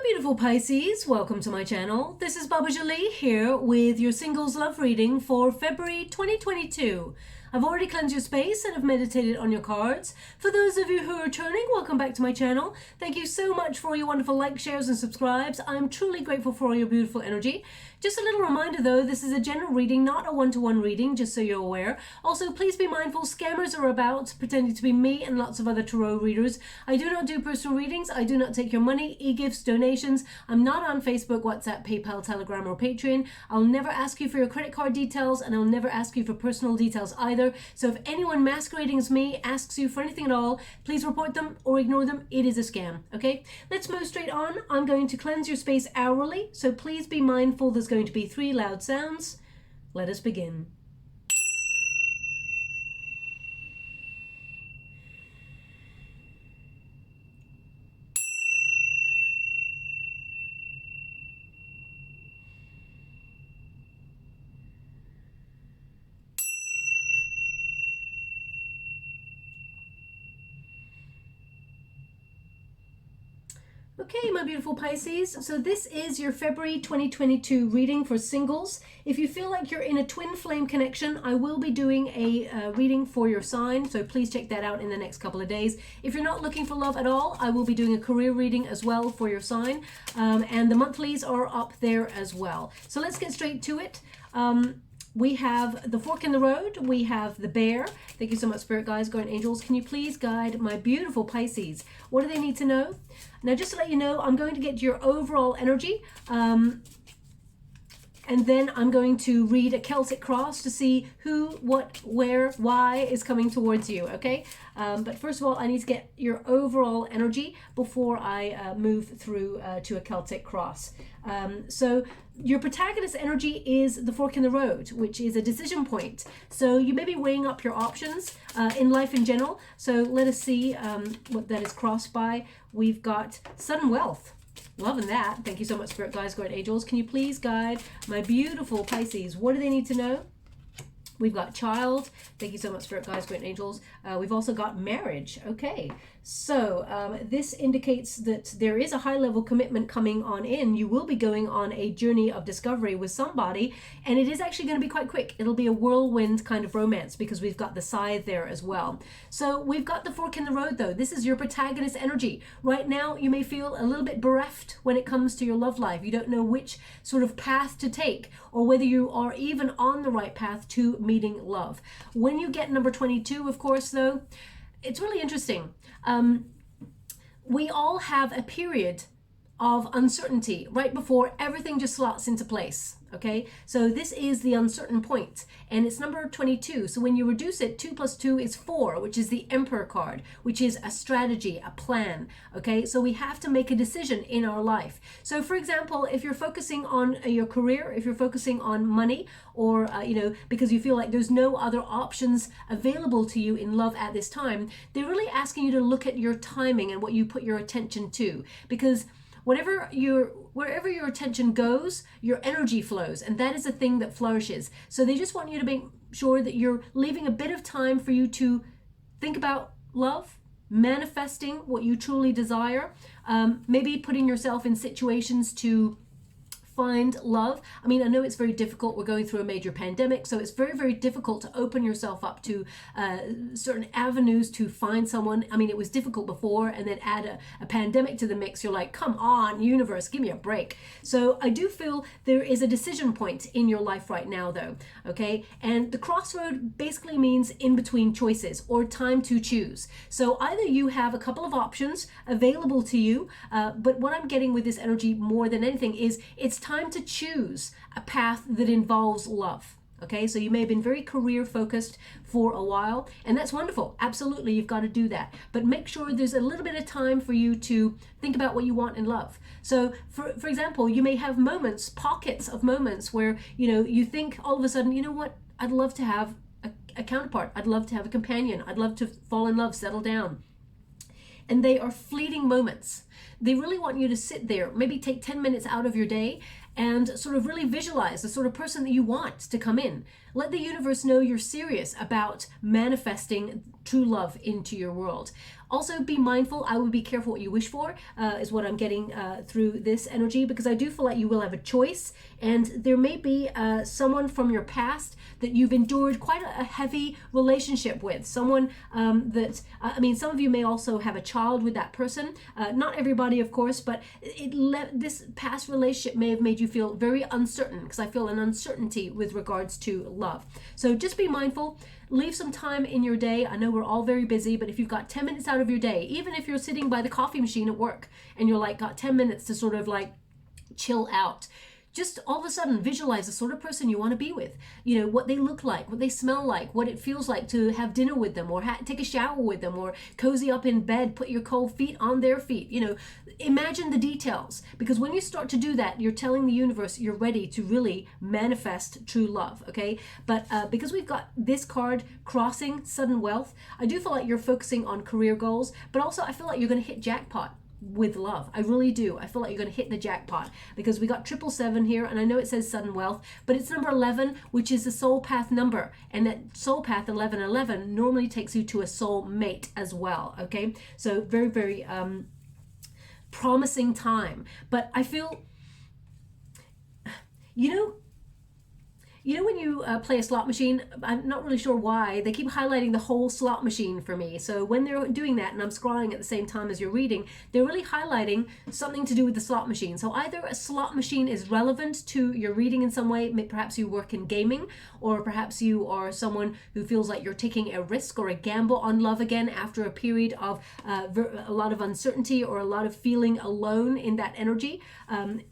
beautiful Pisces, welcome to my channel. This is Baba Jolie here with your singles love reading for February 2022. I've already cleansed your space and have meditated on your cards. For those of you who are returning, welcome back to my channel. Thank you so much for all your wonderful likes, shares and subscribes. I'm truly grateful for all your beautiful energy. Just a little reminder though, this is a general reading, not a one-to-one reading, just so you're aware. Also, please be mindful, scammers are about, pretending to be me and lots of other tarot readers. I do not do personal readings. I do not take your money, e-gifts, donations. I'm not on Facebook, WhatsApp, PayPal, Telegram or Patreon. I'll never ask you for your credit card details and I'll never ask you for personal details either. So if anyone masquerading as me asks you for anything at all, please report them or ignore them. It is a scam, okay? Let's move straight on. I'm going to cleanse your space hourly, so please be mindful there's going to be 3 loud sounds. Let us begin. Okay, my beautiful Pisces, so this is your February 2022 reading for singles. If you feel like you're in a twin flame connection, I will be doing a reading for your sign, so please check that out in the next couple of days. If you're not looking for love at all, I will be doing a career reading as well for your sign, and the monthlies are up there as well. So let's get straight to it. We have the fork in the road. We have the bear. Thank you so much, Spirit Guides, Guardian Angels. Can you please guide my beautiful Pisces? What do they need to know? Now, just to let you know, I'm going to get your overall energy. And then I'm going to read a Celtic cross to see who, what, where, why is coming towards you, okay? But first of all, I need to get your overall energy before I move through to a Celtic cross. So your protagonist energy is the fork in the road, which is a decision point. So you may be weighing up your options in life in general. So let us see what that is crossed by. We've got sudden wealth. Loving that. Thank you so much, Spirit Guides, Guardian Angels. Can you please guide my beautiful Pisces? What do they need to know? We've got child. Thank you so much, Spirit Guides, Guardian Angels. We've also got marriage. Okay, so this indicates that there is a high-level commitment coming on in. You will be going on a journey of discovery with somebody, and it is actually going to be quite quick. It'll be a whirlwind kind of romance because we've got the scythe there as well. So we've got the fork in the road, though. This is your protagonist energy. Right now, you may feel a little bit bereft when it comes to your love life. You don't know which sort of path to take or whether you are even on the right path to meeting love. When you get number 22, of course, though, it's really interesting. We all have a period of uncertainty right before everything just slots into place. Okay, so this is the uncertain point, and it's number 22. So when you reduce it, 2 plus 2 is 4, which is the Emperor card, which is a strategy, a plan. Okay, so we have to make a decision in our life. So for example, if you're focusing on your career, if you're focusing on money, or you know, because you feel like there's no other options available to you in love at this time, they're really asking you to look at your timing and what you put your attention to, because wherever your attention goes, your energy flows, and that is a thing that flourishes. So they just want you to make sure that you're leaving a bit of time for you to think about love, manifesting what you truly desire, maybe putting yourself in situations to find love. I mean, I know it's very difficult. We're going through a major pandemic, so it's very, very difficult to open yourself up to certain avenues to find someone. I mean, it was difficult before, and then add a pandemic to the mix. You're like, come on, universe, give me a break. So I do feel there is a decision point in your life right now, though, okay? And the crossroad basically means in between choices or time to choose. So either you have a couple of options available to you, but what I'm getting with this energy more than anything is it's time to choose a path that involves love. Okay, so you may have been very career focused for a while, and that's wonderful. Absolutely, you've got to do that. But make sure there's a little bit of time for you to think about what you want in love. So for example, you may have moments, pockets of moments where, you know, you think all of a sudden, you know what, I'd love to have a counterpart. I'd love to have a companion. I'd love to fall in love, settle down. And they are fleeting moments. They really want you to sit there, maybe take 10 minutes out of your day and sort of really visualize the sort of person that you want to come in. Let the universe know you're serious about manifesting true love into your world. Also, be mindful. I would be careful what you wish for, is what I'm getting through this energy, because I do feel like you will have a choice, and there may be someone from your past that you've endured quite a heavy relationship with. Someone that, I mean, some of you may also have a child with that person. Not everybody, of course, but this past relationship may have made you feel very uncertain, because I feel an uncertainty with regards to love. So just be mindful. Leave some time in your day. I know we're all very busy, but if you've got 10 minutes out of your day, even if you're sitting by the coffee machine at work and you're like got 10 minutes to sort of like chill out, just all of a sudden visualize the sort of person you want to be with. You know, what they look like, what they smell like, what it feels like to have dinner with them, or take a shower with them, or cozy up in bed, put your cold feet on their feet. You know, imagine the details, because when you start to do that, you're telling the universe you're ready to really manifest true love, okay? But because we've got this card crossing sudden wealth, I do feel like you're focusing on career goals, but also I feel like you're going to hit jackpot with love. I really do. I feel like you're going to hit the jackpot, because we got 777 here, and I know it says sudden wealth, but it's number 11, which is the soul path number, and that soul path 1111 normally takes you to a soul mate as well, okay? So very, very promising time. But I feel, you know when you play a slot machine, I'm not really sure why, they keep highlighting the whole slot machine for me. So when they're doing that and I'm scrolling at the same time as you're reading, they're really highlighting something to do with the slot machine. So either a slot machine is relevant to your reading in some way, perhaps you work in gaming, or perhaps you are someone who feels like you're taking a risk or a gamble on love again after a period of a lot of uncertainty or a lot of feeling alone in that energy,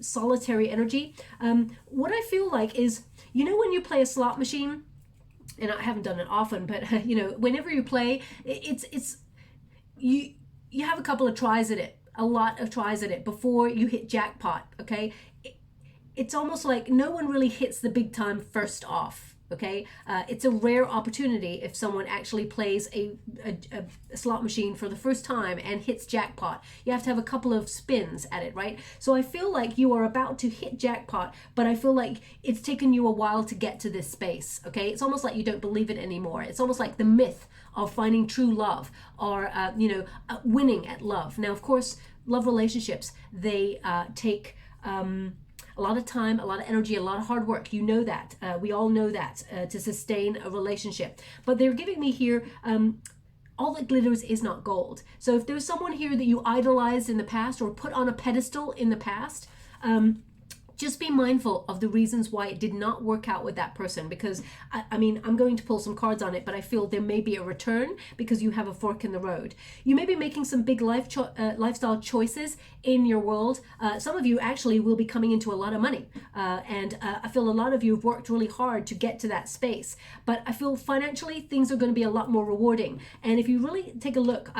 solitary energy. What I feel like is, you know, when you play a slot machine, and I haven't done it often, but you know, whenever you play, you have a couple of tries at it, a lot of tries at it before you hit jackpot, okay? It's almost like no one really hits the big time first off. Okay, it's a rare opportunity if someone actually plays a slot machine for the first time and hits jackpot. You have to have a couple of spins at it, right? So I feel like you are about to hit jackpot, but I feel like it's taken you a while to get to this space, okay? It's almost like you don't believe it anymore. It's almost like the myth of finding true love, or, winning at love. Now, of course, love relationships, they take a lot of time, a lot of energy, a lot of hard work. You know that. We all know that, to sustain a relationship. But they're giving me here, all that glitters is not gold. So if there's someone here that you idolized in the past or put on a pedestal in the past, just be mindful of the reasons why it did not work out with that person, because I mean, I'm going to pull some cards on it, but I feel there may be a return because you have a fork in the road. You may be making some big lifestyle choices in your world. Some of you actually will be coming into a lot of money, and I feel a lot of you have worked really hard to get to that space, but I feel financially things are going to be a lot more rewarding. And if you really take a look,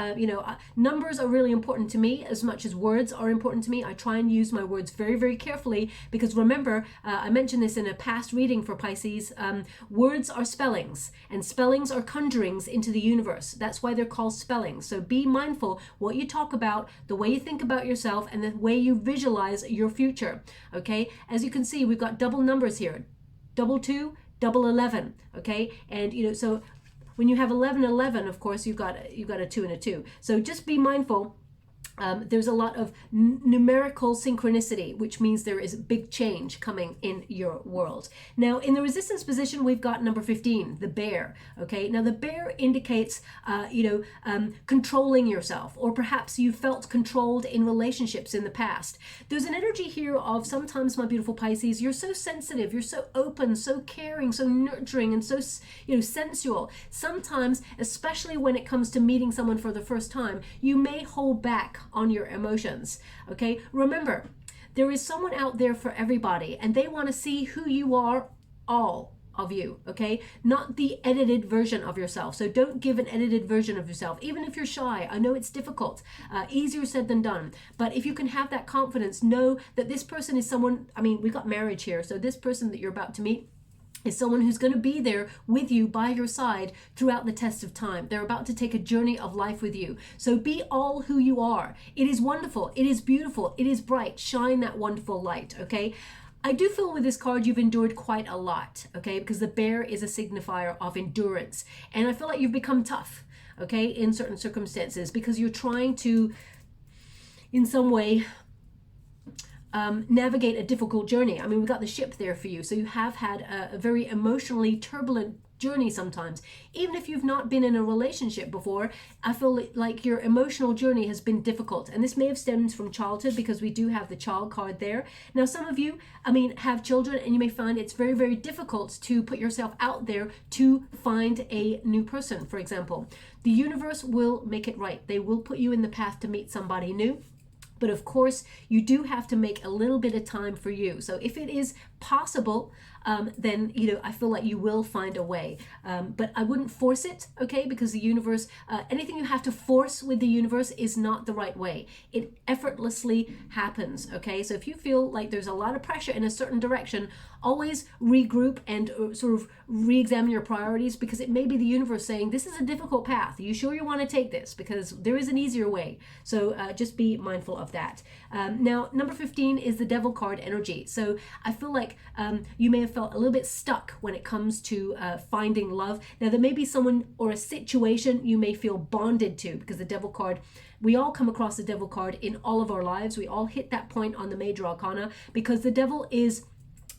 numbers are really important to me as much as words are important to me. I try and use my words very, very carefully, because remember, I mentioned this in a past reading for Pisces, words are spellings, and spellings are conjurings into the universe. That's why they're called spellings. So be mindful what you talk about, the way you think about yourself, and the way you visualize your future, okay? As you can see, we've got double numbers here, 22, 11, okay? And, so when you have 11, of course, you've got a 2 and a 2. So just be mindful. There's a lot of numerical synchronicity, which means there is big change coming in your world. Now, in the resistance position, we've got number 15, the bear. Okay, now the bear indicates, controlling yourself, or perhaps you felt controlled in relationships in the past. There's an energy here of sometimes, my beautiful Pisces, you're so sensitive, you're so open, so caring, so nurturing, and so, sensual. Sometimes, especially when it comes to meeting someone for the first time, you may hold back on your emotions, okay? Remember, there is someone out there for everybody, and they want to see who you are, all of you, okay? Not the edited version of yourself. So don't give an edited version of yourself, even if you're shy. I know it's difficult, easier said than done, but if you can have that confidence, know that this person is someone, we got marriage here, so this person that you're about to meet is someone who's going to be there with you by your side throughout the test of time. They're about to take a journey of life with you. So be all who you are. It is wonderful. It is beautiful. It is bright. Shine that wonderful light, okay? I do feel with this card you've endured quite a lot, okay? Because the bear is a signifier of endurance. And I feel like you've become tough. okay, in certain circumstances, because you're trying to, in some way, navigate a difficult journey. I mean, we've got the ship there for you. So you have had a very emotionally turbulent journey sometimes. Even if you've not been in a relationship before, I feel like your emotional journey has been difficult. And this may have stemmed from childhood, because we do have the child card there. Now, some of you, I mean, have children, and you may find it's very, very difficult to put yourself out there to find a new person, for example. The universe will make it right. They will put you in the path to meet somebody new. But of course, you do have to make a little bit of time for you. So if it is possible, then, you know, I feel like you will find a way. But I wouldn't force it, okay? Because the universe, anything you have to force with the universe is not the right way. It effortlessly happens, okay? So if you feel like there's a lot of pressure in a certain direction, always regroup and sort of re-examine your priorities, because it may be the universe saying, this is a difficult path. Are you sure you want to take this? Because there is an easier way. So just be mindful of that. Now, number 15 is the Devil card energy. So I feel like you may have felt a little bit stuck when it comes to finding love. Now, there may be someone or a situation you may feel bonded to, because the Devil card, we all come across the Devil card in all of our lives. We all hit that point on the major arcana, because the Devil is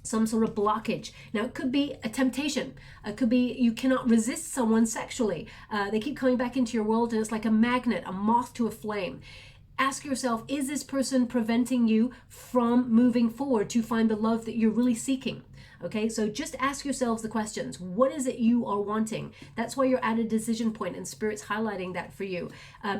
some sort of blockage. Now, it could be a temptation. It could be you cannot resist someone sexually. They keep coming back into your world, and it's like a magnet, a moth to a flame. Ask yourself, is this person preventing you from moving forward to find the love that you're really seeking? Okay, so just ask yourselves the questions. What is it you are wanting? That's why you're at a decision point, and Spirit's highlighting that for you.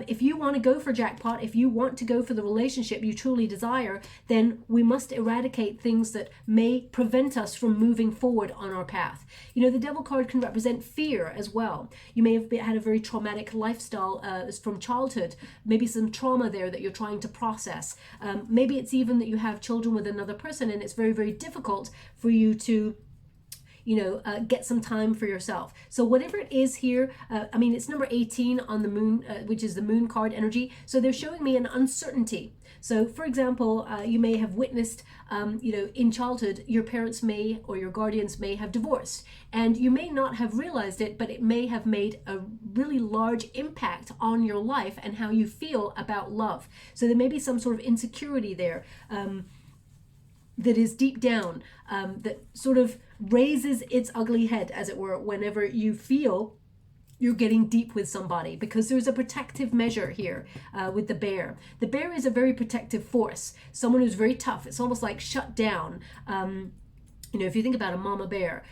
If you want to go for jackpot, if you want to go for the relationship you truly desire, then we must eradicate things that may prevent us from moving forward on our path. You know, the Devil card can represent fear as well. You may have had a very traumatic lifestyle from childhood, maybe some trauma there that you're trying to process. Maybe it's even that you have children with another person, and it's very, very difficult for you to get some time for yourself. So whatever it is here, I mean, it's number 18 on the moon, which is the moon card energy. So they're showing me an uncertainty. So for example, you may have witnessed, in childhood, your parents may, or your guardians may have divorced, and you may not have realized it, but it may have made a really large impact on your life and how you feel about love. So there may be some sort of insecurity there. That is deep down, that sort of raises its ugly head, as it were, whenever you feel you're getting deep with somebody, because there's a protective measure here with the bear. The bear is a very protective force, someone who's very tough. It's almost like shut down. If you think about a mama bear,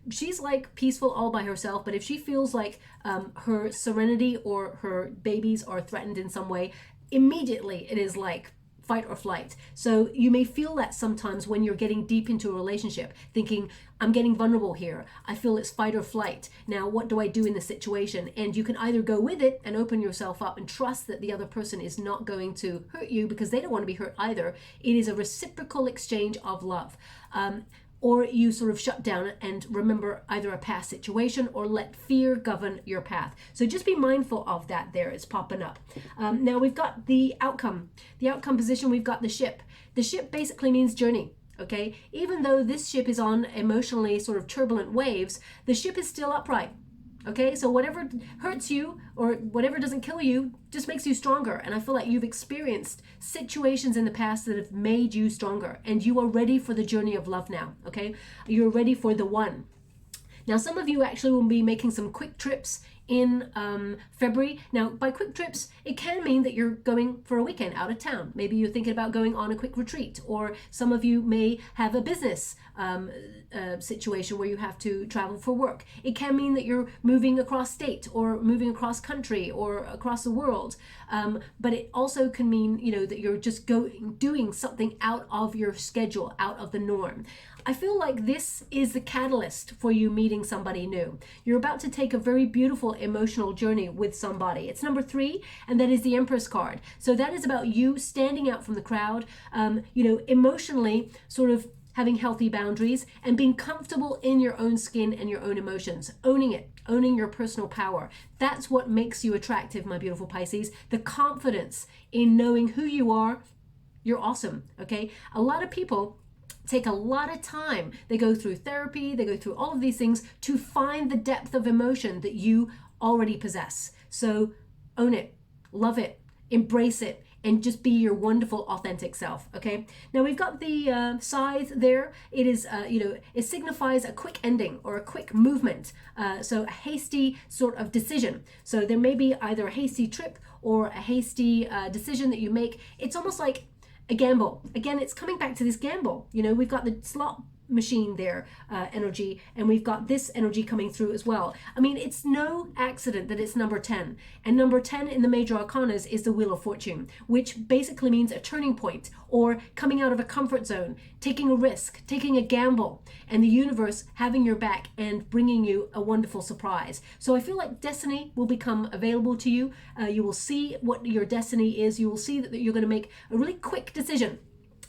she's like peaceful all by herself, but if she feels like her serenity or her babies are threatened in some way, immediately it is like fight or flight. So you may feel that sometimes when you're getting deep into a relationship, thinking, I'm getting vulnerable here. I feel it's fight or flight. Now, what do I do in this situation? And you can either go with it and open yourself up and trust that the other person is not going to hurt you, because they don't want to be hurt either. It is a reciprocal exchange of love. Or you sort of shut down and remember either a past situation or let fear govern your path. So just be mindful of that there. It's popping up. Now we've got the outcome. The outcome position, we've got the ship. The ship basically means journey. Okay, even though this ship is on emotionally sort of turbulent waves, the ship is still upright. Okay, so whatever hurts you or whatever doesn't kill you just makes you stronger. And I feel like you've experienced situations in the past that have made you stronger, and you are ready for the journey of love now. Okay, you're ready for the one. Now, some of you actually will be making some quick trips in February. Now, by quick trips, it can mean that you're going for a weekend out of town. Maybe you're thinking about going on a quick retreat, or some of you may have a business situation where you have to travel for work. It can mean that you're moving across state or moving across country or across the world. But it also can mean, that you're just doing something out of your schedule, out of the norm. I feel like this is the catalyst for you meeting somebody new. You're about to take a very beautiful emotional journey with somebody. It's number 3, and that is the Empress card. So that is about you standing out from the crowd, emotionally sort of having healthy boundaries and being comfortable in your own skin and your own emotions, owning it, owning your personal power. That's what makes you attractive, my beautiful Pisces. The confidence in knowing who you are. You're awesome, okay? A lot of people take a lot of time. They go through therapy, they go through all of these things to find the depth of emotion that you already possess. So own it, love it, embrace it, and just be your wonderful, authentic self, okay? Now, we've got the scythe there. It is, it signifies a quick ending or a quick movement. So a hasty sort of decision. So there may be either a hasty trip or a hasty decision that you make. It's almost like a gamble. Again, it's coming back to this gamble. We've got the slot machine there, energy, and we've got this energy coming through as well. I mean, it's no accident that it's number 10, and number 10 in the major arcanas is the Wheel of Fortune, which basically means a turning point or coming out of a comfort zone, taking a risk, taking a gamble, and the universe having your back and bringing you a wonderful surprise. So I feel like destiny will become available to you. You will see what your destiny is. You will see that you're going to make a really quick decision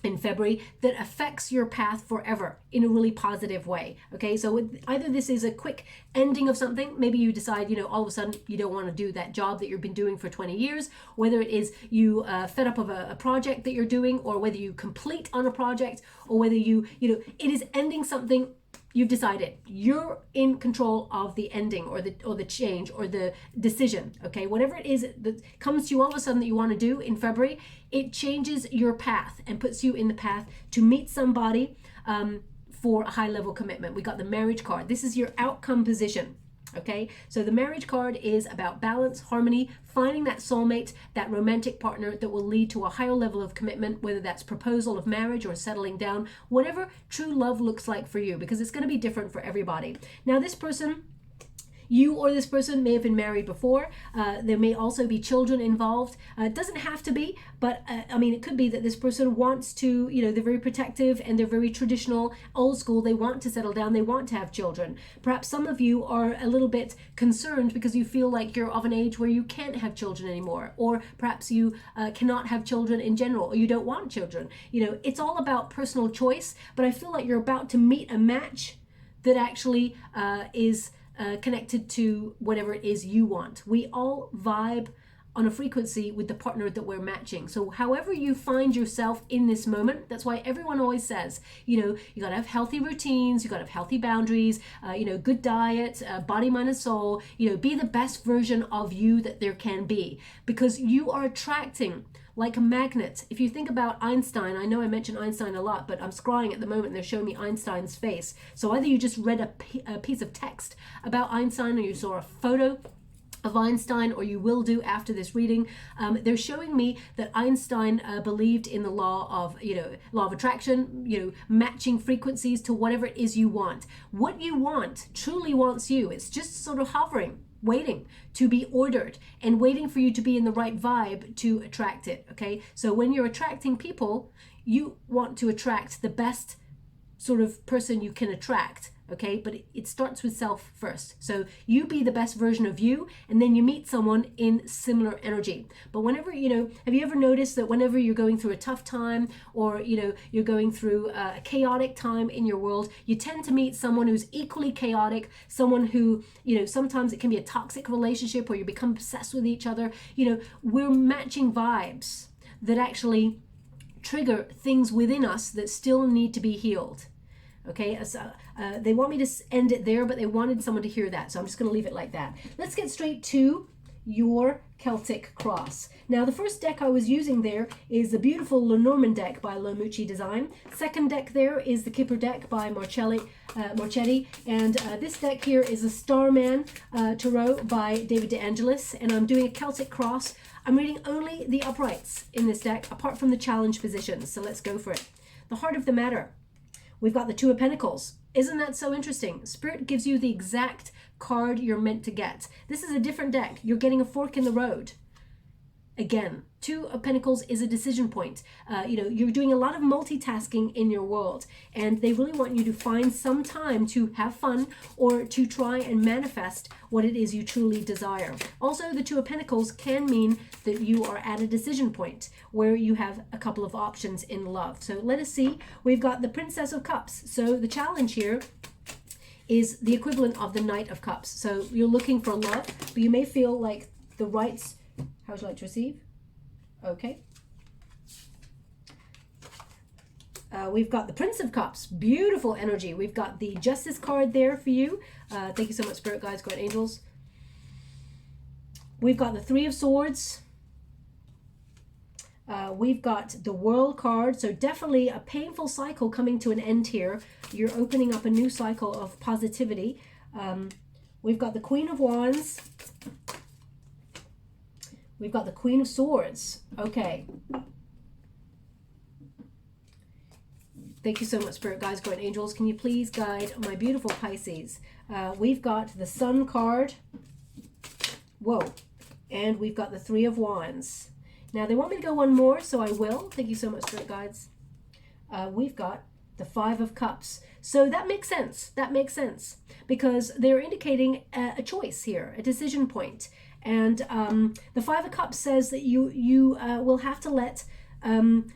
in February that affects your path forever in a really positive way. Okay, so either this is a quick ending of something, maybe you decide, all of a sudden you don't want to do that job that you've been doing for 20 years, whether it is you fed up of a project that you're doing, or whether you complete on a project, or whether it is ending something. You've decided you're in control of the ending or the change or the decision. Okay, whatever it is that comes to you all of a sudden that you want to do in February, it changes your path and puts you in the path to meet somebody for a high level commitment. We got the marriage card. This is your outcome position. Okay, so the marriage card is about balance, harmony, finding that soulmate, that romantic partner that will lead to a higher level of commitment, whether that's proposal of marriage or settling down, whatever true love looks like for you, because it's going to be different for everybody. Now, this person, you or this person may have been married before. There may also be children involved. It doesn't have to be, but I mean, it could be that this person wants to, they're very protective and they're very traditional, old school. They want to settle down. They want to have children. Perhaps some of you are a little bit concerned because you feel like you're of an age where you can't have children anymore, or perhaps you cannot have children in general, or you don't want children. It's all about personal choice, but I feel like you're about to meet a match that actually is connected to whatever it is you want. We all vibe on a frequency with the partner that we're matching. So however you find yourself in this moment, that's why everyone always says, you got to have healthy routines, you got to have healthy boundaries, good diet, body, mind, and soul, be the best version of you that there can be, because you are attracting like a magnet. If you think about Einstein, I know I mention Einstein a lot, but I'm scrying at the moment and they're showing me Einstein's face. So either you just read a piece of text about Einstein, or you saw a photo of Einstein, or you will do after this reading. They're showing me that Einstein believed in the law of attraction, matching frequencies to whatever it is you want. What you want truly wants you. It's just sort of hovering, waiting to be ordered and waiting for you to be in the right vibe to attract it. Okay, so when you're attracting people, you want to attract the best sort of person you can attract. Okay, but it starts with self first. So you be the best version of you, and then you meet someone in similar energy. But whenever, have you ever noticed that whenever you're going through a tough time, or, you're going through a chaotic time in your world, you tend to meet someone who's equally chaotic, someone who, sometimes it can be a toxic relationship where you become obsessed with each other. We're matching vibes that actually trigger things within us that still need to be healed. Okay, so they want me to end it there, but they wanted someone to hear that, so I'm just going to leave it like that. Let's get straight to your Celtic cross. Now, the first deck I was using there is the beautiful Lenormand deck by Lomucci Design. Second deck there is the Kipper deck by Marchetti, and this deck here is a Starman Tarot by David De Angelis, and I'm doing a Celtic cross. I'm reading only the uprights in this deck, apart from the challenge positions, so let's go for it. The heart of the matter. We've got the Two of Pentacles. Isn't that so interesting? Spirit gives you the exact card you're meant to get. This is a different deck. You're getting a fork in the road. Again, Two of Pentacles is a decision point. You're doing a lot of multitasking in your world, and they really want you to find some time to have fun or to try and manifest what it is you truly desire. Also, the Two of Pentacles can mean that you are at a decision point where you have a couple of options in love. So let us see. We've got the Princess of Cups. So the challenge here is the equivalent of the Knight of Cups. So you're looking for love, but you may feel like the rights. How would you like to receive? Okay. We've got the Prince of Cups. Beautiful energy. We've got the Justice card there for you. Thank you so much, Spirit Guides, Guardian Angels. We've got the Three of Swords. We've got the World card. So definitely a painful cycle coming to an end here. You're opening up a new cycle of positivity. We've got the Queen of Wands. We've got the Queen of Swords. Okay. Thank you so much, Spirit Guides, Guardian Angels. Can you please guide my beautiful Pisces? We've got the Sun card. Whoa. And we've got the Three of Wands. Now, they want me to go one more, so I will. Thank you so much, Spirit Guides. We've got the Five of Cups. So that makes sense. That makes sense. Because they're indicating a choice here, a decision point. And the Five of Cups says that you will have to let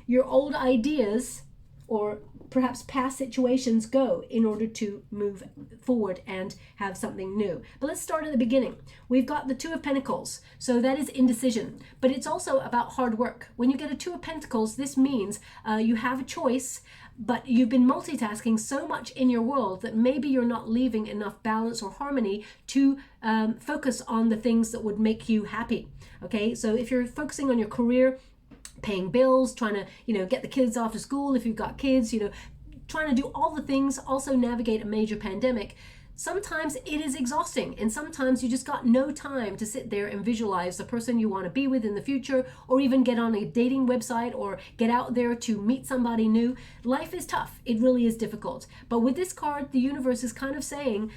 your old ideas or perhaps past situations go in order to move forward and have something new. But let's start at the beginning. We've got the Two of Pentacles. So that is indecision. But it's also about hard work. When you get a Two of Pentacles, this means you have a choice, but you've been multitasking so much in your world that maybe you're not leaving enough balance or harmony to focus on the things that would make you happy. Okay, so if you're focusing on your career, paying bills, trying to, get the kids off to school if you've got kids, trying to do all the things, also navigate a major pandemic. Sometimes it is exhausting, and sometimes you just got no time to sit there and visualize the person you want to be with in the future, or even get on a dating website or get out there to meet somebody new. Life is tough. It really is difficult. But with this card, the universe is kind of saying,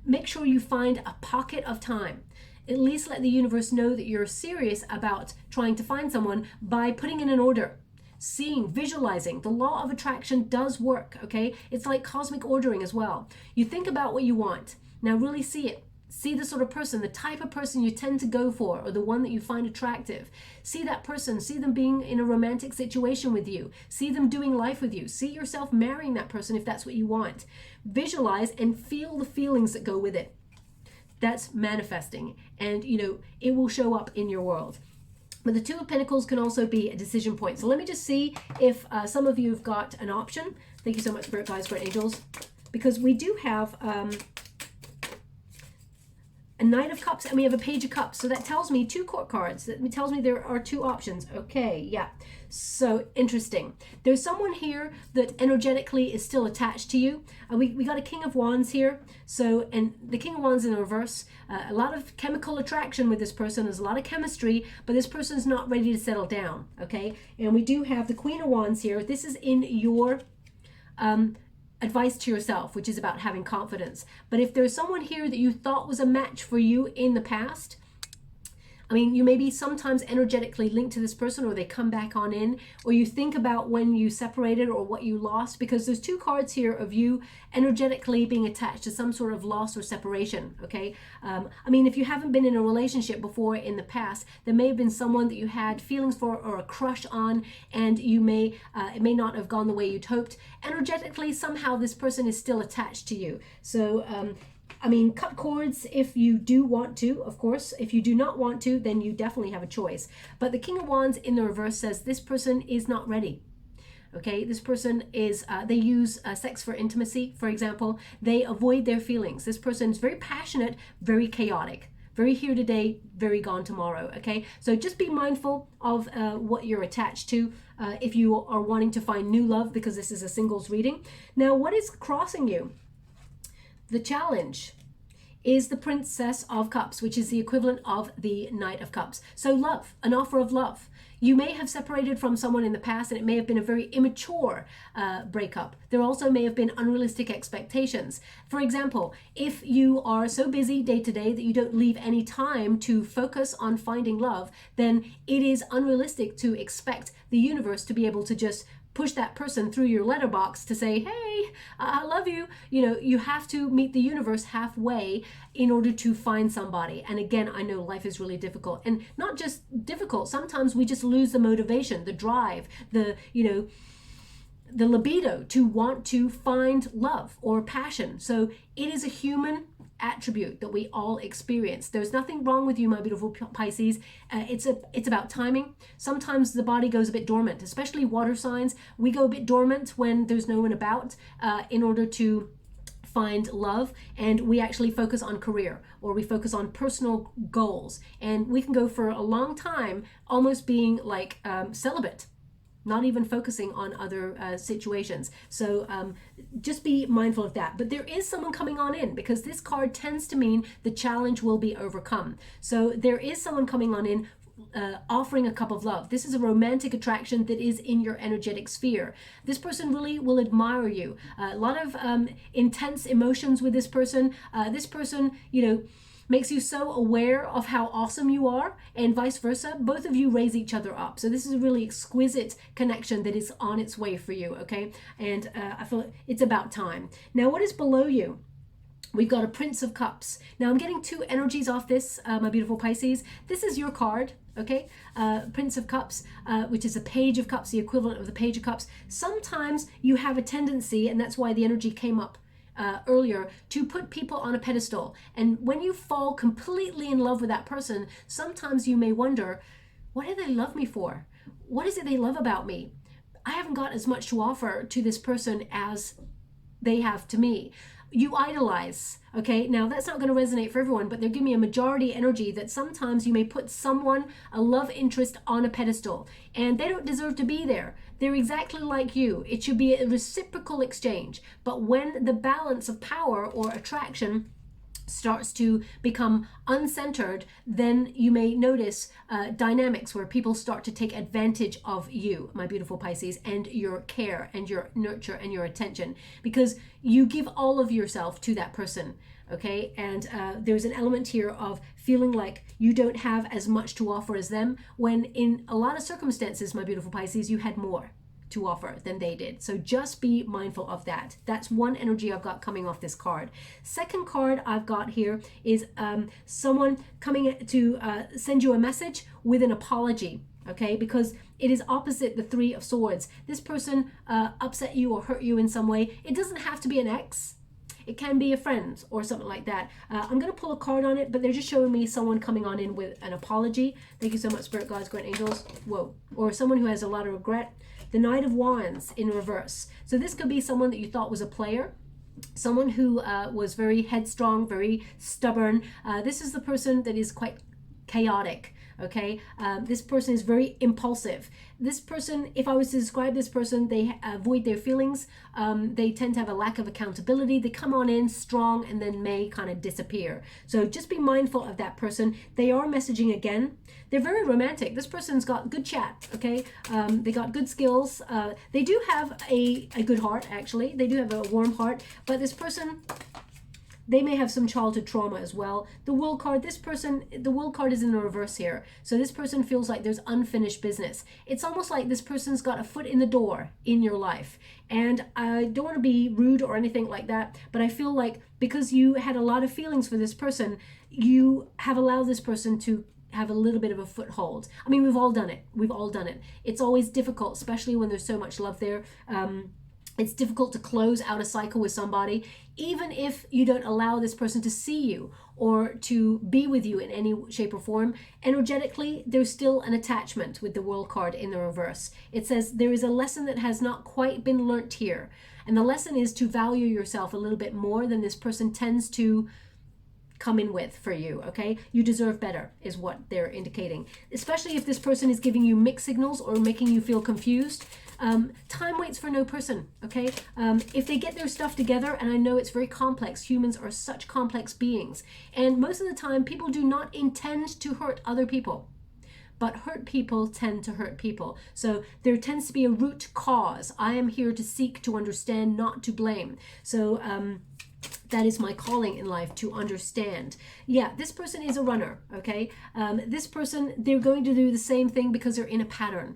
make sure you find a pocket of time. At least let the universe know that you're serious about trying to find someone by putting in an order. Seeing, visualizing. The law of attraction does work, okay? It's like cosmic ordering as well. You think about what you want. Now really see it. See the sort of person, the type of person you tend to go for, or the one that you find attractive. See that person. See them being in a romantic situation with you. See them doing life with you. See yourself marrying that person if that's what you want. Visualize and feel the feelings that go with it. That's manifesting, and it will show up in your world. But the Two of Pentacles can also be a decision point. So let me just see if some of you have got an option. Thank you so much, Spirit Guides, Great Angels, because we do have a Knight of Cups and we have a Page of Cups. So that tells me two court cards. That tells me there are two options. Okay, yeah. So interesting. There's someone here that energetically is still attached to you. We got a King of Wands here. So, and the King of Wands in the reverse. A lot of chemical attraction with this person. There's a lot of chemistry, but this person's not ready to settle down. Okay, and we do have the Queen of Wands here. This is in your advice to yourself, which is about having confidence. But if there's someone here that you thought was a match for you in the past, I mean, you may be sometimes energetically linked to this person, or they come back on in, or you think about when you separated or what you lost, because there's two cards here of you energetically being attached to some sort of loss or separation, okay? I mean, if you haven't been in a relationship before in the past, there may have been someone that you had feelings for or a crush on, and you may, it may not have gone the way you'd hoped. Energetically, somehow this person is still attached to you. So, I mean, cut cords if you do want to, of course. If you do not want to, then you definitely have a choice. But the King of Wands in the reverse says this person is not ready. Okay, this person is, they use sex for intimacy, for example. They avoid their feelings. This person is very passionate, very chaotic. Very here today, very gone tomorrow, okay? So just be mindful of what you're attached to if you are wanting to find new love, because this is a singles reading. Now, what is crossing you? The challenge is the Princess of Cups, which is the equivalent of the Knight of Cups. So love, an offer of love. You may have separated from someone in the past, and it may have been a very immature breakup. There also may have been unrealistic expectations. For example, if you are so busy day to day that you don't leave any time to focus on finding love, then it is unrealistic to expect the universe to be able to just push that person through your letterbox to say, hey, I love you. You have to meet the universe halfway in order to find somebody. And again, I know life is really difficult, and not just difficult. Sometimes we just lose the motivation, the drive, the libido to want to find love or passion. So it is a human attribute that we all experience. There's nothing wrong with you, my beautiful Pisces. It's about timing. Sometimes the body goes a bit dormant, especially water signs. We go a bit dormant when there's no one about in order to find love, and we actually focus on career, or we focus on personal goals, and we can go for a long time almost being like celibate, not even focusing on other situations. So just be mindful of that. But there is someone coming on in, because this card tends to mean the challenge will be overcome. So there is someone coming on in, offering a cup of love. This is a romantic attraction that is in your energetic sphere. This person really will admire you. A lot of intense emotions with this person. This person, you know, makes you so aware of how awesome you are, and vice versa. Both of you raise each other up. So this is a really exquisite connection that is on its way for you, okay? And I feel it's about time. Now, what is below you? We've got a Prince of Cups. Now, I'm getting two energies off this, my beautiful Pisces. This is your card, okay? Prince of Cups, which is a Page of Cups, the equivalent of the Page of Cups. Sometimes you have a tendency, and that's why the energy came up earlier, to put people on a pedestal. And when you fall completely in love with that person, sometimes you may wonder, what do they love me for? What is it they love about me? I haven't got as much to offer to this person as they have to me. You idolize, okay? Now, that's not going to resonate for everyone, but they're giving me a majority energy that sometimes you may put someone, a love interest, on a pedestal, and they don't deserve to be there. They're exactly like you. It should be a reciprocal exchange. But when the balance of power or attraction starts to become uncentered, then you may notice dynamics where people start to take advantage of you, my beautiful Pisces, and your care and your nurture and your attention, because you give all of yourself to that person, okay? And there's an element here of feeling like you don't have as much to offer as them, when in a lot of circumstances, my beautiful Pisces, you had more to offer than they did. So just be mindful of that. That's one energy I've got coming off this card. Second card I've got here is someone coming to send you a message with an apology, okay? Because it is opposite the Three of Swords. This person upset you or hurt you in some way. It doesn't have to be an ex. It can be a friend or something like that. I'm going to pull a card on it, but they're just showing me someone coming on in with an apology. Thank you so much, Spirit Guides, Great Angels. Whoa. Or someone who has a lot of regret. The Knight of Wands in reverse. So this could be someone that you thought was a player, someone who was very headstrong, very stubborn. This is the person that is quite chaotic. Okay, this person is very impulsive. This person, if I was to describe this person, they avoid their feelings. They tend to have a lack of accountability. They come on in strong and then may kind of disappear. So just be mindful of that person. They are messaging again. They're very romantic. This person's got good chat, okay? They got good skills. They do have a good heart, actually. They do have a warm heart, but this person, they may have some childhood trauma as well. The World card, this person, the World card is in the reverse here. So this person feels like there's unfinished business. It's almost like this person's got a foot in the door in your life. And I don't want to be rude or anything like that, but I feel like because you had a lot of feelings for this person, you have allowed this person to have a little bit of a foothold. I mean, we've all done it. We've all done it. It's always difficult, especially when there's so much love there. It's difficult to close out a cycle with somebody, even if you don't allow this person to see you or to be with you in any shape or form. Energetically, there's still an attachment with the World card in the reverse. It says there is a lesson that has not quite been learnt here. And the lesson is to value yourself a little bit more than this person tends to come in with for you, okay? You deserve better is what they're indicating, especially if this person is giving you mixed signals or making you feel confused. Time waits for no person, okay? If they get their stuff together, and I know it's very complex, humans are such complex beings, and most of the time people do not intend to hurt other people, but hurt people tend to hurt people. So there tends to be a root cause. I am here to seek to understand, not to blame. So that is my calling in life, to understand. Yeah, this person is a runner, okay? This person, they're going to do the same thing because they're in a pattern.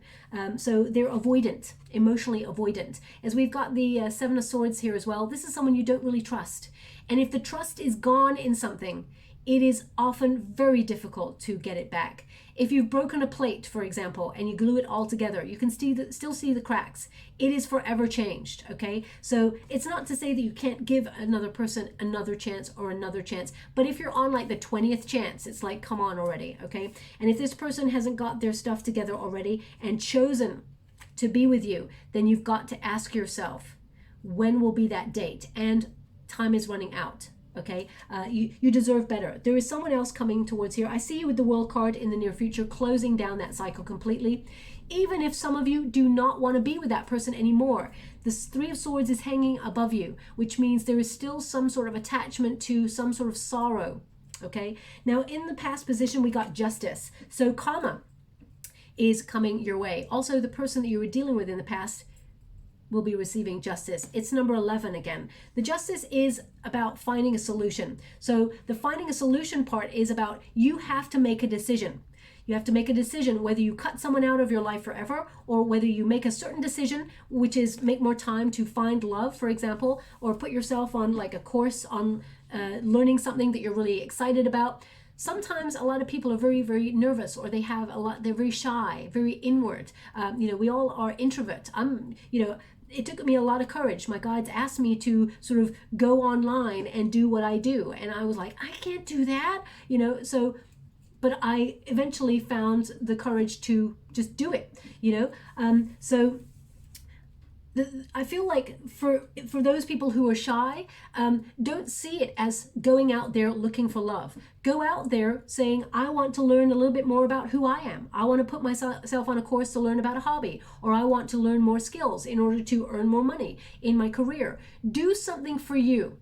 So they're avoidant, emotionally avoidant. As we've got the Seven of Swords here as well, this is someone you don't really trust. And if the trust is gone in something, it is often very difficult to get it back. If you've broken a plate, for example, and you glue it all together, you can still see the cracks. It is forever changed, okay? So it's not to say that you can't give another person another chance or another chance, but if you're on like the 20th chance, it's like, come on already, okay? And if this person hasn't got their stuff together already and chosen to be with you, then you've got to ask yourself, when will be that date? And time is running out. Okay, you deserve better. There is someone else coming towards here. I see you with the World card in the near future, closing down that cycle completely. Even if some of you do not want to be with that person anymore, this Three of Swords is hanging above you, which means there is still some sort of attachment to some sort of sorrow. Okay, now in the past position, we got Justice. So karma is coming your way. Also, the person that you were dealing with in the past will be receiving justice. It's number 11 again. The justice is about finding a solution. So the finding a solution part is about you have to make a decision. You have to make a decision whether you cut someone out of your life forever or whether you make a certain decision, which is make more time to find love, for example, or put yourself on like a course on learning something that you're really excited about. Sometimes a lot of people are very, very nervous, or they have a lot, they're very shy, very inward. We all are introvert. It took me a lot of courage. My guides asked me to sort of go online and do what I do. And I was like, I can't do that, but I eventually found the courage to just do it, I feel like for those people who are shy, don't see it as going out there looking for love. Go out there saying, I want to learn a little bit more about who I am. I want to put myself on a course to learn about a hobby, or I want to learn more skills in order to earn more money in my career. Do something for you.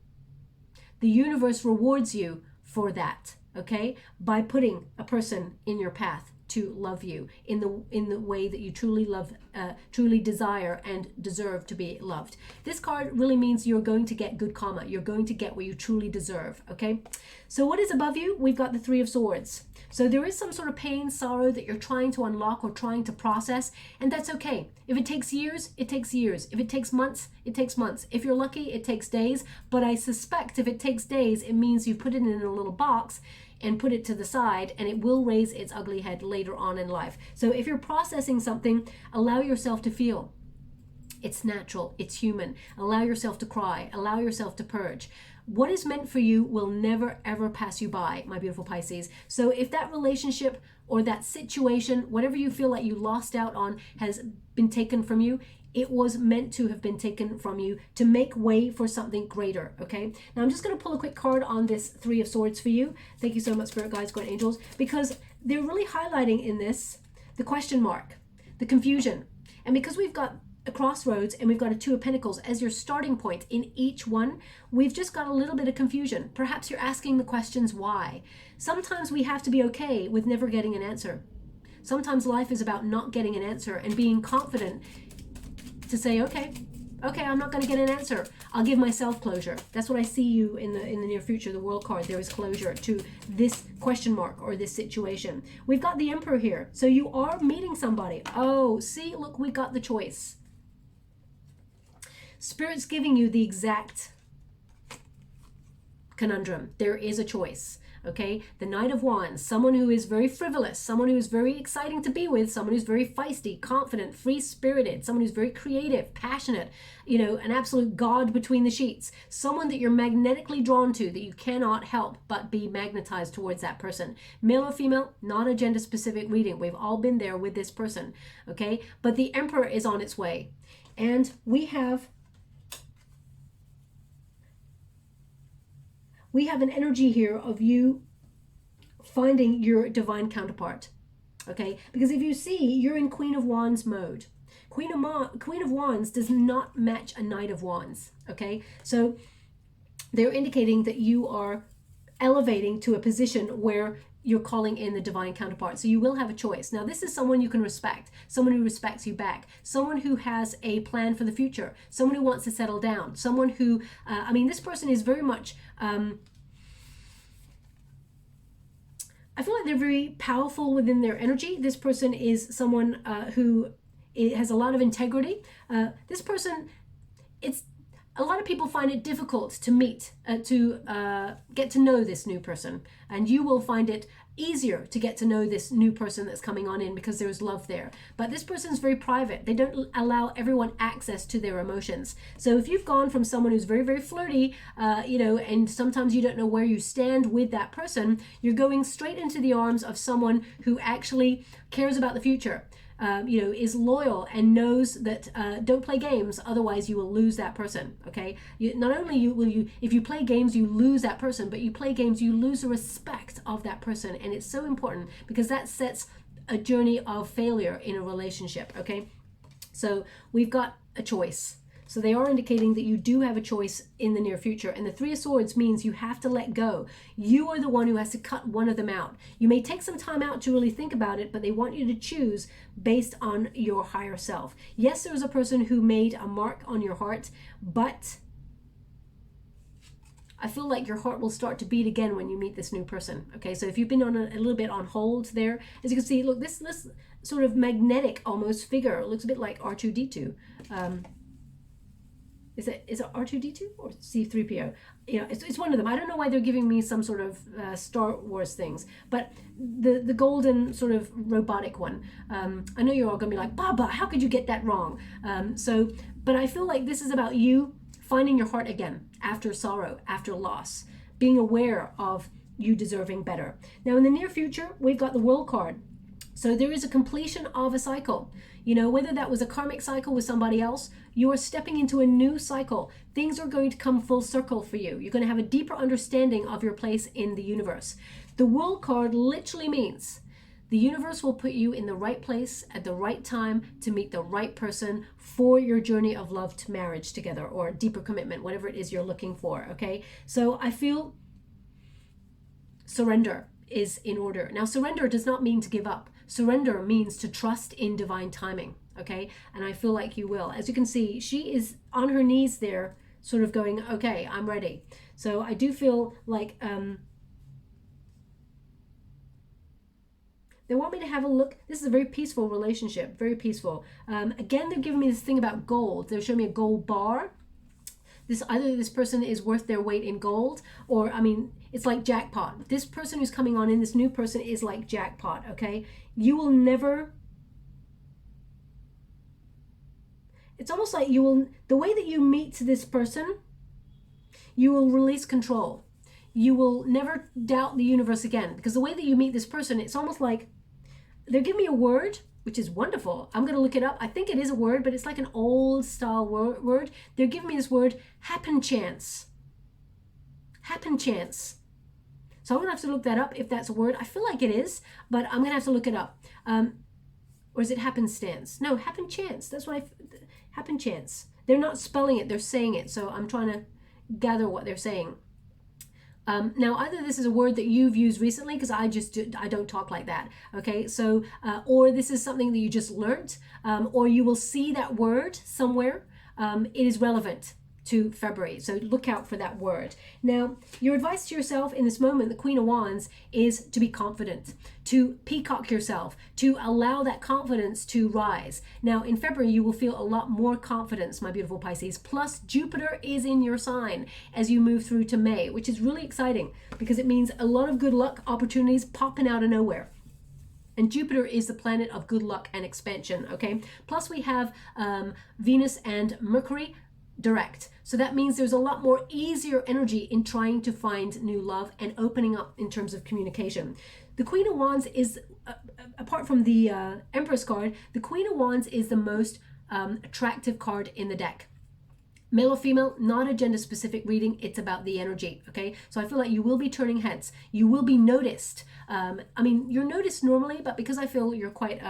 The universe rewards you for that, okay? By putting a person in your path to love you in the way that you truly love, truly desire and deserve to be loved. This card really means you're going to get good karma. You're going to get what you truly deserve, okay? So what is above you? We've got the Three of Swords. So there is some sort of pain, sorrow that you're trying to unlock or trying to process, and that's okay. If it takes years, it takes years. If it takes months, it takes months. If you're lucky, it takes days, but I suspect if it takes days, it means you put it in a little box and put it to the side, and it will raise its ugly head later on in life. So if you're processing something, allow yourself to feel. It's natural, it's human. Allow yourself to cry, allow yourself to purge. What is meant for you will never ever pass you by, my beautiful Pisces. So if that relationship or that situation, whatever you feel like you lost out on, has been taken from you, it was meant to have been taken from you to make way for something greater, okay? Now I'm just going to pull a quick card on this Three of Swords for you. Thank you so much, Spirit Guides, Guardian Angels, because they're really highlighting in this the question mark, the confusion. And because we've got a crossroads and we've got a Two of Pentacles as your starting point in each one, we've just got a little bit of confusion. Perhaps you're asking the questions why. Sometimes we have to be okay with never getting an answer. Sometimes life is about not getting an answer and being confident to say, okay, I'm not going to get an answer. I'll give myself closure. That's what I see you in the near future. The World card, there is closure to this question mark or this situation. We've got the Emperor here. So you are meeting somebody. Oh, see, look, we got the choice. Spirit's giving you the exact conundrum. There is a choice. Okay, the Knight of Wands, someone who is very frivolous, someone who is very exciting to be with, someone who's very feisty, confident, free-spirited, someone who's very creative, passionate, an absolute god between the sheets, someone that you're magnetically drawn to, that you cannot help but be magnetized towards that person. Male or female, not a gender-specific reading. We've all been there with this person, okay? But the Emperor is on its way. And we have an energy here of you finding your divine counterpart, okay? Because if you see, you're in Queen of Wands mode. Queen of Wands does not match a Knight of Wands, okay? So they're indicating that you are elevating to a position where you're calling in the divine counterpart. So you will have a choice. Now, this is someone you can respect, someone who respects you back, someone who has a plan for the future, someone who wants to settle down, someone who, this person is very much, I feel like they're very powerful within their energy. This person is someone who has a lot of integrity. This person, a lot of people find it difficult to meet, to get to know this new person. And you will find it easier to get to know this new person that's coming on in because there's love there. But this person's very private. They don't allow everyone access to their emotions. So if you've gone from someone who's very, very flirty, and sometimes you don't know where you stand with that person, you're going straight into the arms of someone who actually cares about the future. is loyal and knows that don't play games, otherwise you will lose that person. Okay, not only will you, if you play games, you lose that person, but you play games, you lose the respect of that person, and it's so important because that sets a journey of failure in a relationship. Okay, so we've got a choice. So they are indicating that you do have a choice in the near future. And the Three of Swords means you have to let go. You are the one who has to cut one of them out. You may take some time out to really think about it, but they want you to choose based on your higher self. Yes, there was a person who made a mark on your heart, but I feel like your heart will start to beat again when you meet this new person. Okay, so if you've been on a little bit on hold there, as you can see, look, this sort of magnetic almost figure looks a bit like R2D2. Is it R2D2 or C3PO? It's one of them. I don't know why they're giving me some sort of Star Wars things, but the golden sort of robotic one. I know you're all gonna be like, Baba, how could you get that wrong? But I feel like this is about you finding your heart again after sorrow, after loss, being aware of you deserving better. Now in the near future, we've got the World card. So there is a completion of a cycle. Whether that was a karmic cycle with somebody else, you are stepping into a new cycle. Things are going to come full circle for you. You're going to have a deeper understanding of your place in the universe. The World card literally means the universe will put you in the right place at the right time to meet the right person for your journey of love to marriage together, or deeper commitment, whatever it is you're looking for. Okay, so I feel surrender is in order. Now, surrender does not mean to give up. Surrender means to trust in divine timing, okay? And I feel like you will. As you can see, she is on her knees there, sort of going, okay, I'm ready. So I do feel like they want me to have a look. This is a very peaceful relationship, very peaceful. Again, they're giving me this thing about gold. They're showing me a gold bar. Either this person is worth their weight in gold, or, it's like jackpot. This person who's coming on in, this new person, is like jackpot, okay? You will never, it's almost like the way that you meet this person, you will release control. You will never doubt the universe again, because the way that you meet this person, it's almost like they're giving me a word, which is wonderful. I'm going to look it up. I think it is a word, but it's like an old style word. They're giving me this word, happen chance. Happen chance. So I'm going to have to look that up if that's a word. I feel like it is, but I'm going to have to look it up. Or is it happenstance? No, happen chance. That's what happen chance. They're not spelling it, they're saying it. So I'm trying to gather what they're saying. Now, either this is a word that you've used recently, because I don't talk like that, okay? So, or this is something that you just learned, or you will see that word somewhere. It is relevant to February, so look out for that word. Now, your advice to yourself in this moment, the Queen of Wands, is to be confident, to peacock yourself, to allow that confidence to rise. Now, in February, you will feel a lot more confidence, my beautiful Pisces. Plus, Jupiter is in your sign as you move through to May, which is really exciting because it means a lot of good luck opportunities popping out of nowhere. And Jupiter is the planet of good luck and expansion, okay? Plus, we have Venus and Mercury direct. So that means there's a lot more easier energy in trying to find new love and opening up in terms of communication. The Queen of Wands is, apart from the Empress card, the Queen of Wands is the most attractive card in the deck. Male or female, not a gender specific reading, it's about the energy, okay? So I feel like you will be turning heads. You will be noticed. You're noticed normally, but because I feel you're quite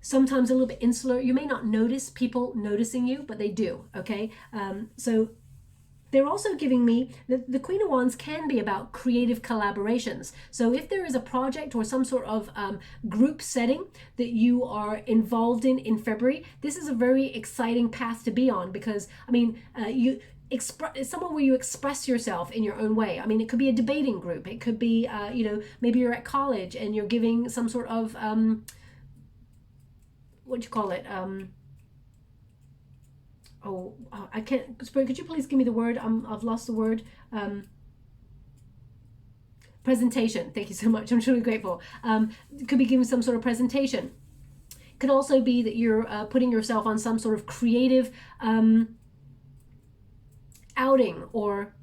sometimes a little bit insular, you may not notice people noticing you, but they do, okay? So they're also giving me, the Queen of Wands can be about creative collaborations. So if there is a project or some sort of group setting that you are involved in February, this is a very exciting path to be on, because, it's somewhere where you express yourself in your own way. It could be a debating group. It could be, maybe you're at college and you're giving some sort of, what do you call it? I can't. Could you please give me the word? I've lost the word. Presentation. Thank you so much. I'm truly grateful. Could be giving some sort of presentation. Could also be that you're putting yourself on some sort of creative outing, or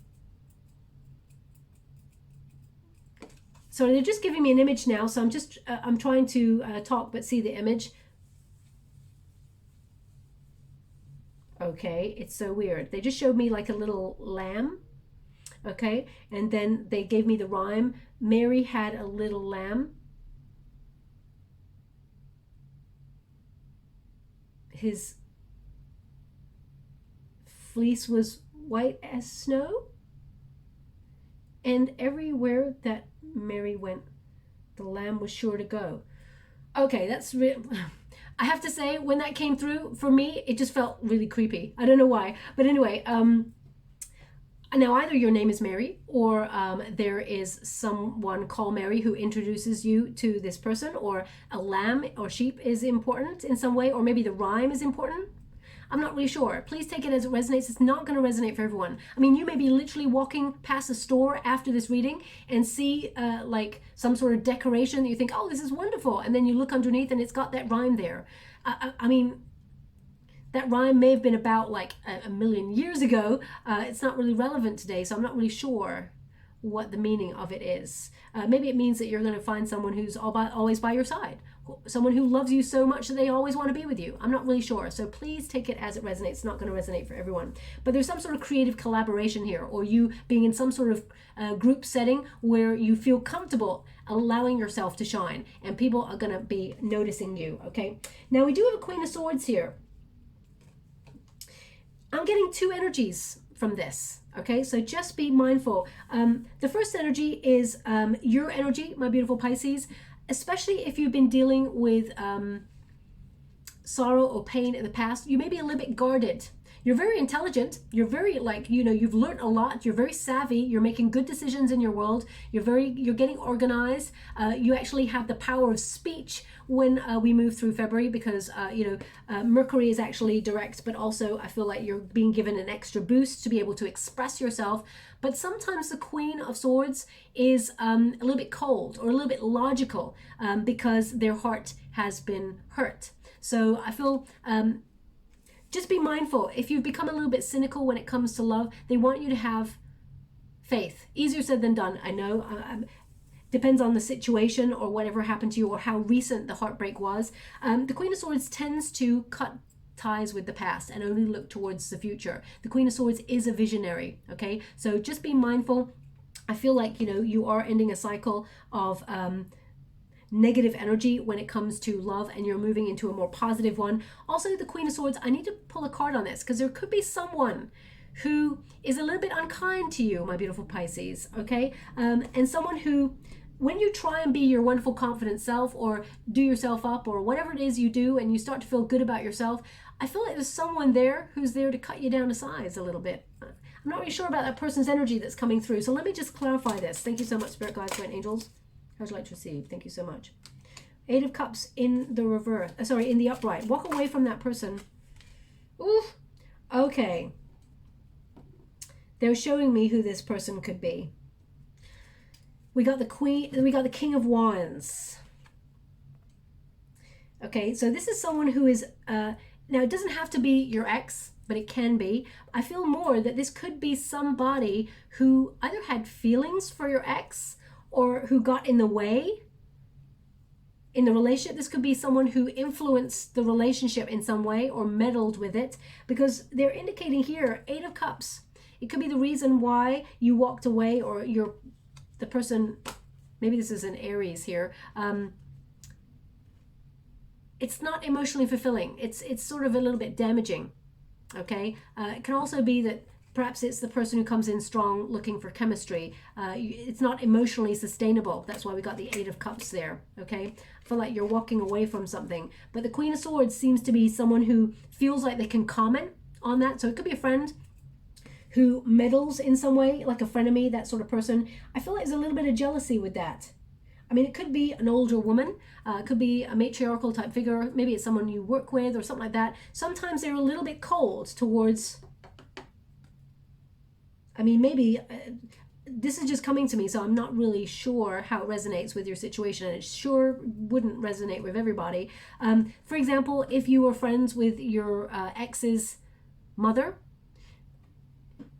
So they're just giving me an image now. So I'm trying to talk but see the image. Okay, it's so weird. They just showed me like a little lamb. Okay, and then they gave me the rhyme. Mary had a little lamb. His fleece was white as snow. And everywhere that Mary went, the lamb was sure to go. Okay, that's real. I have to say, when that came through, for me, it just felt really creepy. I don't know why. But anyway, now either your name is Mary, or there is someone called Mary who introduces you to this person, or a lamb or sheep is important in some way, or maybe the rhyme is important. I'm not really sure. Please take it as it resonates. It's not going to resonate for everyone. I mean, you may be literally walking past a store after this reading and see like some sort of decoration that you think, oh, this is wonderful. And then you look underneath and it's got that rhyme there. I mean, that rhyme may have been about like a million years ago. It's not really relevant today, so I'm not really sure what the meaning of it is. Maybe it means that you're going to find someone who's always by your side. Someone who loves you so much that they always want to be with you. I'm not really sure. So please take it as it resonates. It's not going to resonate for everyone. But there's some sort of creative collaboration here, or you being in some sort of group setting where you feel comfortable allowing yourself to shine, and people are going to be noticing you. Okay. Now we do have a Queen of Swords here. I'm getting two energies from this. Okay, so just be mindful. The first energy is your energy, my beautiful Pisces. Especially if you've been dealing with sorrow or pain in the past, you may be a little bit guarded. You're very intelligent. You're very, like, you know, you've learned a lot. You're very savvy. You're making good decisions in your world. You're getting organized. You actually have the power of speech when we move through February, because Mercury is actually direct, but also I feel like you're being given an extra boost to be able to express yourself. But sometimes the Queen of Swords is a little bit cold or a little bit logical because their heart has been hurt. So I feel just be mindful. If you've become a little bit cynical when it comes to love, they want you to have faith. Easier said than done, I know. Depends on the situation or whatever happened to you or how recent the heartbreak was. The Queen of Swords tends to cut ties with the past and only look towards the future. The Queen of Swords is a visionary, okay? So just be mindful. I feel like, you are ending a cycle of negative energy when it comes to love, and you're moving into a more positive one. Also, the Queen of Swords, I need to pull a card on this because there could be someone who is a little bit unkind to you, my beautiful Pisces, okay? And someone who, when you try and be your wonderful, confident self, or do yourself up, or whatever it is you do, and you start to feel good about yourself, I feel like there's someone there who's there to cut you down to size a little bit. I'm not really sure about that person's energy that's coming through. So let me just clarify this. Thank you so much, Spirit Guides, Guardian Angels. How'd you like to receive? Thank you so much. Eight of Cups in the reverse. In the upright. Walk away from that person. Ooh. Okay. They're showing me who this person could be. We got the Queen. We got the King of Wands. Okay, so this is someone who is now, it doesn't have to be your ex, but it can be. I feel more that this could be somebody who either had feelings for your ex or who got in the way in the relationship. This could be someone who influenced the relationship in some way or meddled with it, because they're indicating here, Eight of Cups. It could be the reason why you walked away, or the person, maybe this is an Aries here, it's not emotionally fulfilling. It's sort of a little bit damaging, okay? It can also be that perhaps it's the person who comes in strong looking for chemistry. It's not emotionally sustainable. That's why we got the Eight of Cups there, okay? I feel like you're walking away from something. But the Queen of Swords seems to be someone who feels like they can comment on that. So it could be a friend who meddles in some way, like a frenemy, that sort of person. I feel like there's a little bit of jealousy with that. I mean, it could be an older woman, it could be a matriarchal type figure, maybe it's someone you work with or something like that. Sometimes they're a little bit cold towards, I mean, maybe, this is just coming to me, so I'm not really sure how it resonates with your situation, and it sure wouldn't resonate with everybody. For example, if you were friends with your ex's mother,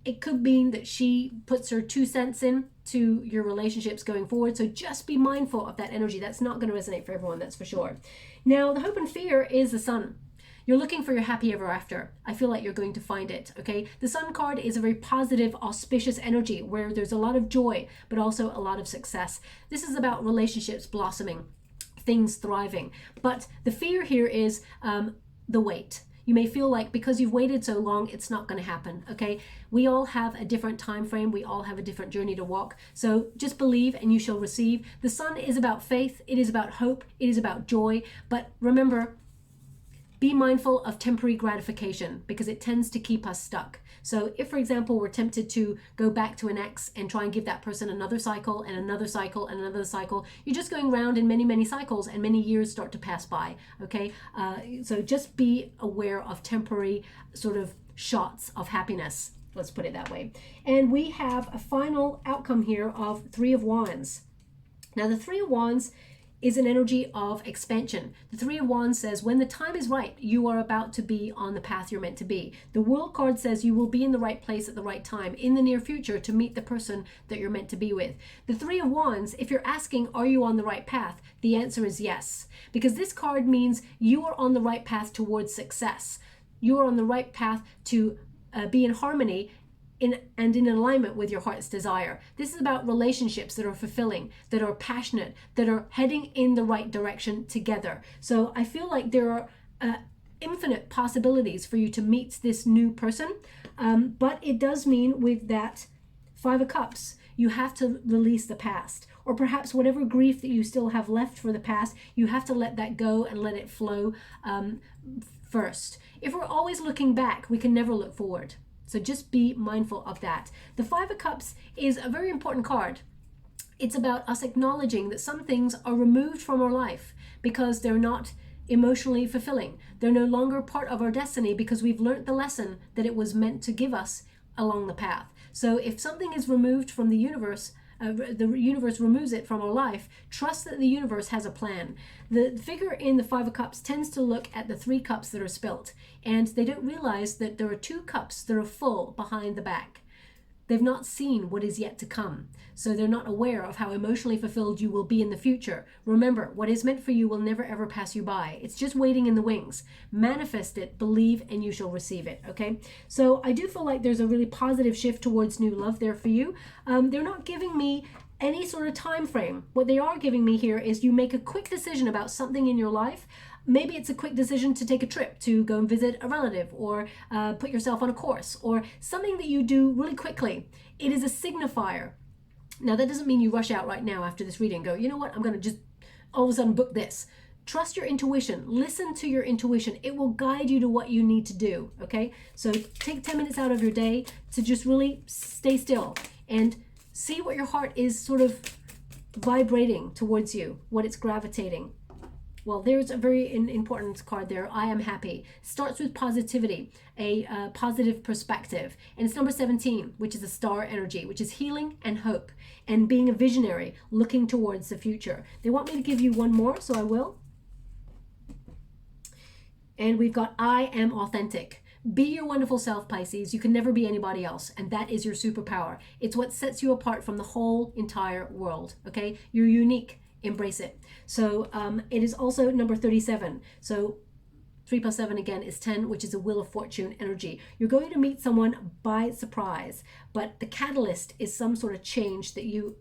It could mean that she puts her 2 cents in to your relationships going forward. So just be mindful of that energy. That's not going to resonate for everyone, that's for sure. Now, the hope and fear is the Sun. You're looking for your happy ever after. I feel like you're going to find it, okay? The Sun card is a very positive, auspicious energy where there's a lot of joy, but also a lot of success. This is about relationships blossoming, things thriving. But the fear here is the wait. You may feel like because you've waited so long, it's not going to happen, okay? We all have a different time frame. We all have a different journey to walk. So just believe and you shall receive. The Sun is about faith. It is about hope. It is about joy. But remember, be mindful of temporary gratification because it tends to keep us stuck. So if, for example, we're tempted to go back to an ex and try and give that person another cycle and another cycle and another cycle, you're just going round in many, many cycles and many years start to pass by, okay? So just be aware of temporary sort of shots of happiness. Let's put it that way. And we have a final outcome here of Three of Wands. Now, the Three of Wands is an energy of expansion. The Three of Wands says when the time is right, you are about to be on the path you're meant to be. The World card says you will be in the right place at the right time in the near future to meet the person that you're meant to be with. The Three of Wands, if you're asking, are you on the right path? The answer is yes, because this card means you are on the right path towards success. You are on the right path to be in harmony and in alignment with your heart's desire. This is about relationships that are fulfilling, that are passionate, that are heading in the right direction together. So I feel like there are infinite possibilities for you to meet this new person, but it does mean with that Five of Cups, you have to release the past, or perhaps whatever grief that you still have left for the past, you have to let that go and let it flow first. If we're always looking back, we can never look forward. So just be mindful of that. The Five of Cups is a very important card. It's about us acknowledging that some things are removed from our life because they're not emotionally fulfilling. They're no longer part of our destiny because we've learned the lesson that it was meant to give us along the path. So if something is removed from the universe removes it from our life, trust that the universe has a plan. The figure in the Five of Cups tends to look at the 3 cups that are spilt, and they don't realize that there are 2 cups that are full behind the back. They've not seen what is yet to come, so they're not aware of how emotionally fulfilled you will be in the future. Remember, what is meant for you will never ever pass you by. It's just waiting in the wings. Manifest it, believe, and you shall receive it, okay? So I do feel like there's a really positive shift towards new love there for you. They're not giving me any sort of time frame. What they are giving me here is you make a quick decision about something in your life. Maybe it's a quick decision to take a trip to go and visit a relative, or put yourself on a course, or something that you do really quickly. It is a signifier. Now, that doesn't mean you rush out right now after this reading and go, you know what, I'm going to just all of a sudden book this. Trust your intuition. Listen to your intuition. It will guide you to what you need to do, okay? So take 10 minutes out of your day to just really stay still and see what your heart is sort of vibrating towards you, what it's gravitating. Well, there's a very important card there. I am happy. Starts with positivity, a positive perspective. And it's number 17, which is a star energy, which is healing and hope and being a visionary, looking towards the future. They want me to give you one more, so I will. And we've got I am authentic. Be your wonderful self, Pisces. You can never be anybody else, and that is your superpower. It's what sets you apart from the whole entire world, okay? You're unique. Embrace it. So it is also number 37. So 3 plus 7 again is 10, which is a Wheel of Fortune energy. You're going to meet someone by surprise, but the catalyst is some sort of change that you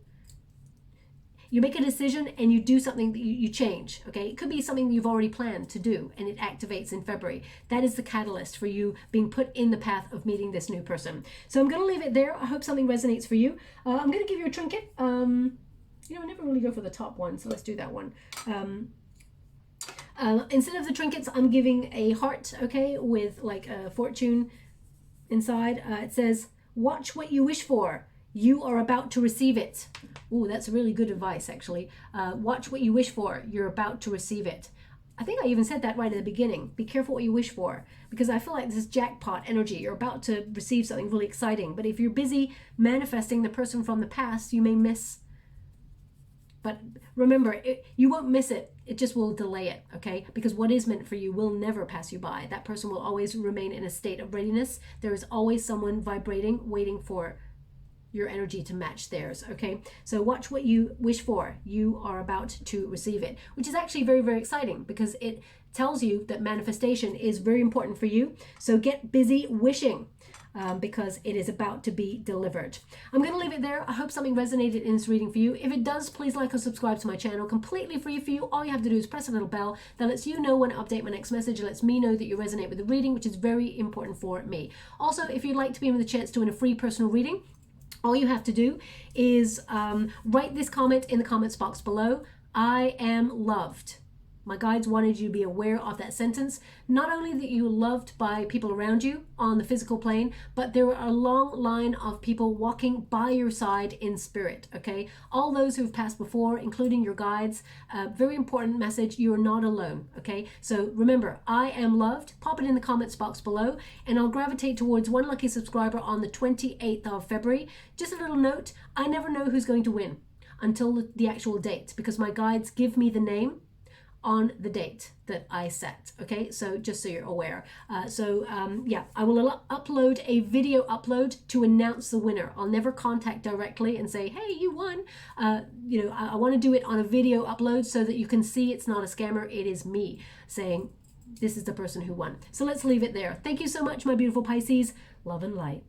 make a decision and you do something that you change, okay? It could be something you've already planned to do and it activates in February. That is the catalyst for you being put in the path of meeting this new person. So I'm going to leave it there. I hope something resonates for you. I'm going to give you a trinket. I never really go for the top one, so let's do that one. Instead of the trinkets, I'm giving a heart, okay, with like a fortune inside. It says, watch what you wish for. You are about to receive it. Ooh, that's really good advice, actually. Watch what you wish for. You're about to receive it. I think I even said that right at the beginning. Be careful what you wish for, because I feel like this is jackpot energy. You're about to receive something really exciting. But if you're busy manifesting the person from the past, you may miss But remember, you won't miss it. It just will delay it, okay? Because what is meant for you will never pass you by. That person will always remain in a state of readiness. There is always someone vibrating, waiting for your energy to match theirs, okay? So watch what you wish for. You are about to receive it, which is actually very, very exciting because it tells you that manifestation is very important for you. So get busy wishing. Because it is about to be delivered. I'm going to leave it there. I hope something resonated in this reading for you. If it does, please like or subscribe to my channel. Completely free for you. All you have to do is press a little bell that lets you know when I update my next message. It lets me know that you resonate with the reading, which is very important for me. Also, if you'd like to be in with a chance to win a free personal reading, all you have to do is write this comment in the comments box below. I am loved. My guides wanted you to be aware of that sentence. Not only that you're loved by people around you on the physical plane, but there are a long line of people walking by your side in spirit, okay? All those who have passed before, including your guides, very important message, you are not alone, okay? So remember, I am loved. Pop it in the comments box below, and I'll gravitate towards one lucky subscriber on the 28th of February. Just a little note, I never know who's going to win until the actual date, because my guides give me the name on the date that I set, okay? So just so you're aware. Yeah, I will upload a video upload to announce the winner. I'll never contact directly and say, hey, you won. You know, I want to do it on a video upload so that you can see it's not a scammer. It is me saying, this is the person who won. So let's leave it there. Thank you so much, my beautiful Pisces. Love and light.